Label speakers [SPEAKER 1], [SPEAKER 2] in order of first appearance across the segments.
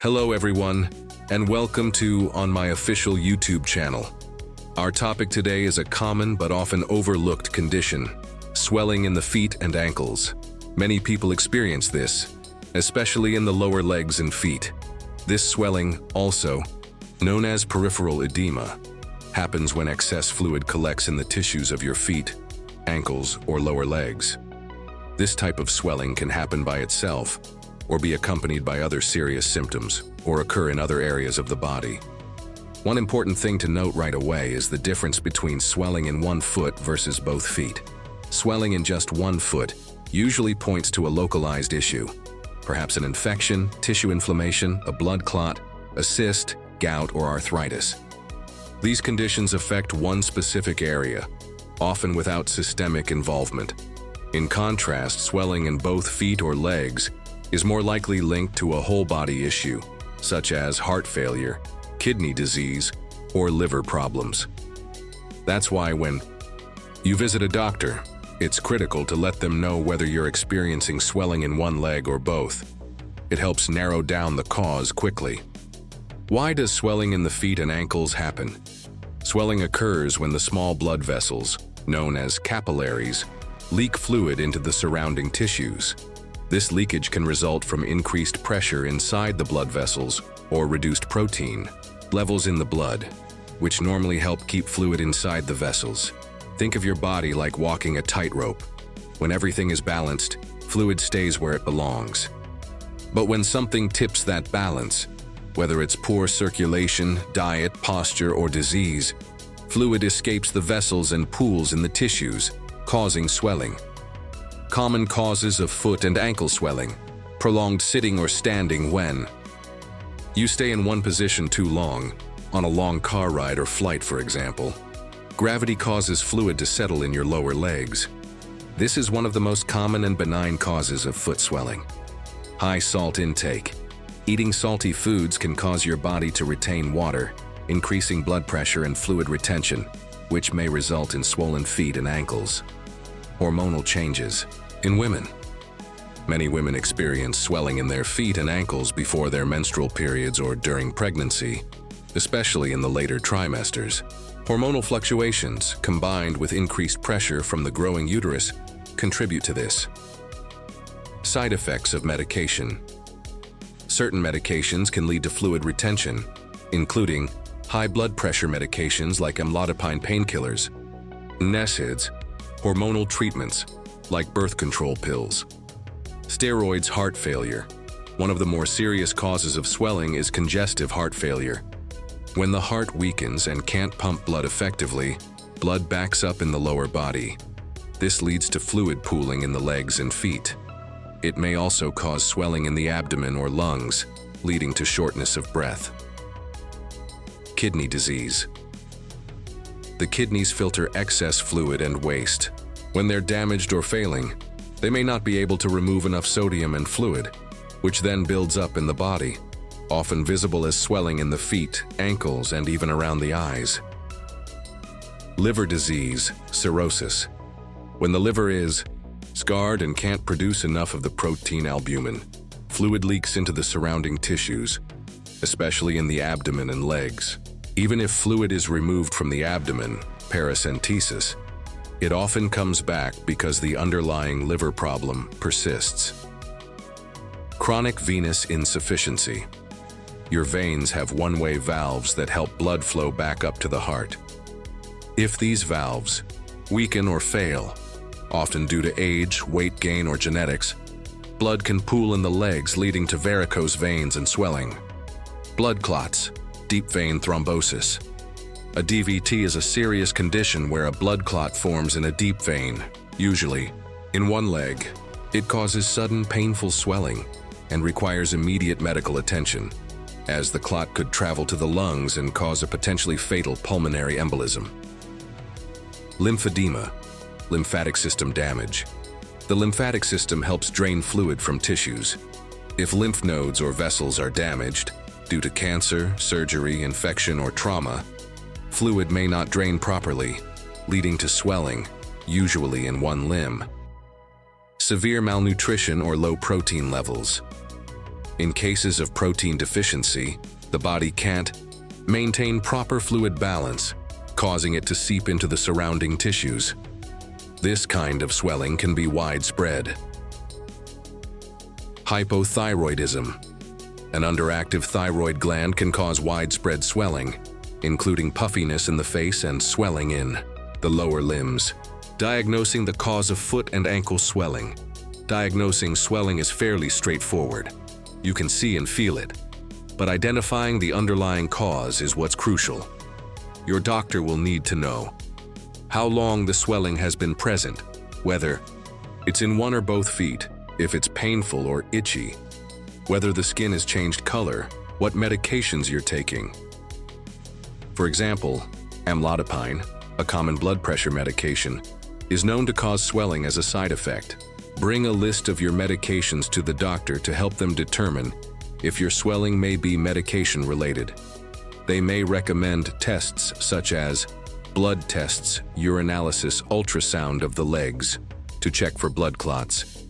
[SPEAKER 1] Hello everyone, and welcome to on my official YouTube channel. Our topic today is a common but often overlooked condition, swelling in the feet and ankles. Many people experience this, especially in the lower legs and feet. This swelling, also known as peripheral edema, happens when excess fluid collects in the tissues of your feet, ankles, or lower legs. This type of swelling can happen by itself, or be accompanied by other serious symptoms, or occur in other areas of the body. One important thing to note right away is the difference between swelling in one foot versus both feet. Swelling in just one foot usually points to a localized issue, perhaps an infection, tissue inflammation, a blood clot, a cyst, gout, or arthritis. These conditions affect one specific area, often without systemic involvement. In contrast, swelling in both feet or legs is more likely linked to a whole body issue, such as heart failure, kidney disease, or liver problems. That's why when you visit a doctor, it's critical to let them know whether you're experiencing swelling in one leg or both. It helps narrow down the cause quickly. Why does swelling in the feet and ankles happen? Swelling occurs when the small blood vessels, known as capillaries, leak fluid into the surrounding tissues. This leakage can result from increased pressure inside the blood vessels or reduced protein levels in the blood, which normally help keep fluid inside the vessels. Think of your body like walking a tightrope. When everything is balanced, fluid stays where it belongs. But when something tips that balance, whether it's poor circulation, diet, posture, or disease, fluid escapes the vessels and pools in the tissues, causing swelling. Common causes of foot and ankle swelling: prolonged sitting or standing when you stay in one position too long, on a long car ride or flight, for example. Gravity causes fluid to settle in your lower legs. This is one of the most common and benign causes of foot swelling. High salt intake. Eating salty foods can cause your body to retain water, increasing blood pressure and fluid retention, which may result in swollen feet and ankles. Hormonal changes. In women, many women experience swelling in their feet and ankles before their menstrual periods or during pregnancy, especially in the later trimesters. Hormonal fluctuations, combined with increased pressure from the growing uterus, contribute to this. Side effects of medication. Certain medications can lead to fluid retention, including high blood pressure medications like amlodipine painkillers, NSAIDs, hormonal treatments like birth control pills. Steroids. Heart failure. One of the more serious causes of swelling is congestive heart failure. When the heart weakens and can't pump blood effectively, blood backs up in the lower body. This leads to fluid pooling in the legs and feet. It may also cause swelling in the abdomen or lungs, leading to shortness of breath. Kidney disease. The kidneys filter excess fluid and waste. When they're damaged or failing, they may not be able to remove enough sodium and fluid, which then builds up in the body, often visible as swelling in the feet, ankles, and even around the eyes. Liver disease. Cirrhosis. When the liver is scarred and can't produce enough of the protein albumin, fluid leaks into the surrounding tissues, especially in the abdomen and legs. Even if fluid is removed from the abdomen, paracentesis, it often comes back because the underlying liver problem persists. Chronic venous insufficiency. Your veins have one-way valves that help blood flow back up to the heart. If these valves weaken or fail, often due to age, weight gain, or genetics, blood can pool in the legs, leading to varicose veins and swelling. Blood clots. Deep vein thrombosis. A DVT is a serious condition where a blood clot forms in a deep vein, usually in one leg. It causes sudden painful swelling and requires immediate medical attention, as the clot could travel to the lungs and cause a potentially fatal pulmonary embolism. Lymphedema. Lymphatic system damage. The lymphatic system helps drain fluid from tissues. If lymph nodes or vessels are damaged due to cancer, surgery, infection, or trauma, fluid may not drain properly, leading to swelling, usually in one limb. Severe malnutrition or low protein levels. In cases of protein deficiency, the body can't maintain proper fluid balance, causing it to seep into the surrounding tissues. This kind of swelling can be widespread. Hypothyroidism. An underactive thyroid gland can cause widespread swelling, including puffiness in the face and swelling in the lower limbs. Diagnosing the cause of foot and ankle swelling. Diagnosing swelling is fairly straightforward. You can see and feel it, but identifying the underlying cause is what's crucial. Your doctor will need to know how long the swelling has been present, whether it's in one or both feet, if it's painful or itchy, whether the skin has changed color, what medications you're taking. For example, amlodipine, a common blood pressure medication, is known to cause swelling as a side effect. Bring a list of your medications to the doctor to help them determine if your swelling may be medication-related. They may recommend tests such as blood tests, urinalysis, ultrasound of the legs to check for blood clots,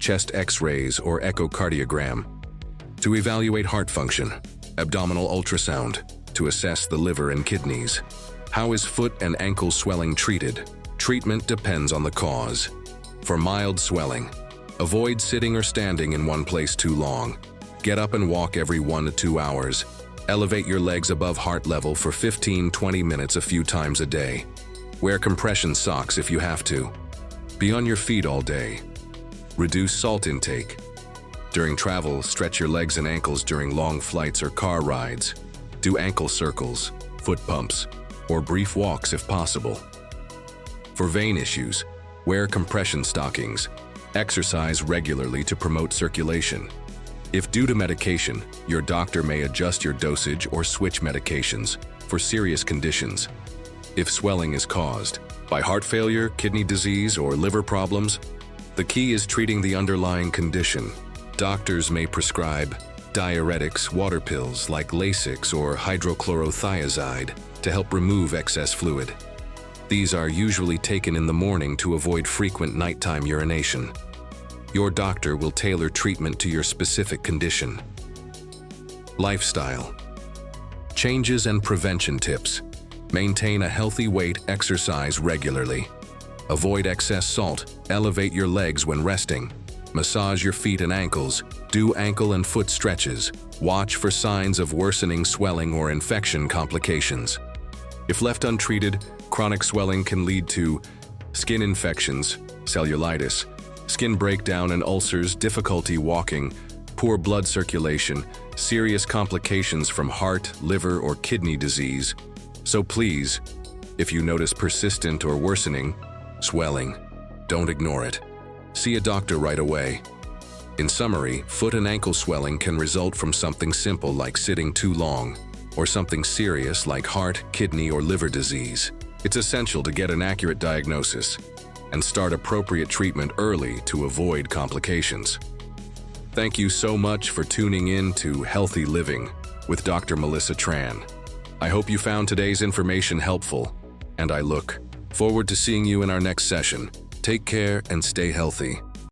[SPEAKER 1] chest x-rays or echocardiogram to evaluate heart function, abdominal ultrasound to assess the liver and kidneys. How is foot and ankle swelling treated? Treatment depends on the cause. For mild swelling, avoid sitting or standing in one place too long. Get up and walk every 1 to 2 hours. Elevate your legs above heart level for 15-20 minutes a few times a day. Wear compression socks if you have to. Be on your feet all day. Reduce salt intake. During travel, stretch your legs and ankles during long flights or car rides. Do ankle circles, foot pumps, or brief walks if possible. For vein issues, wear compression stockings. Exercise regularly to promote circulation. If due to medication, your doctor may adjust your dosage or switch medications for serious conditions. If swelling is caused by heart failure, kidney disease, or liver problems, the key is treating the underlying condition. Doctors may prescribe diuretics, water pills like Lasix or hydrochlorothiazide to help remove excess fluid. These are usually taken in the morning to avoid frequent nighttime urination. Your doctor will tailor treatment to your specific condition. Lifestyle. Changes and prevention tips. Maintain a healthy weight, exercise regularly. Avoid excess salt, elevate your legs when resting. Massage your feet and ankles, do ankle and foot stretches. Watch for signs of worsening swelling or infection complications. If left untreated, chronic swelling can lead to skin infections, cellulitis, skin breakdown and ulcers, difficulty walking, poor blood circulation, serious complications from heart, liver, or kidney disease. So please, if you notice persistent or worsening swelling, don't ignore it. See a doctor right away. In summary, foot and ankle swelling can result from something simple like sitting too long, or something serious like heart, kidney, or liver disease. It's essential to get an accurate diagnosis and start appropriate treatment early to avoid complications. Thank you so much for tuning in to Healthy Living with Dr. Melissa Tran. I hope you found today's information helpful, and I look forward to seeing you in our next session. Take care and stay healthy.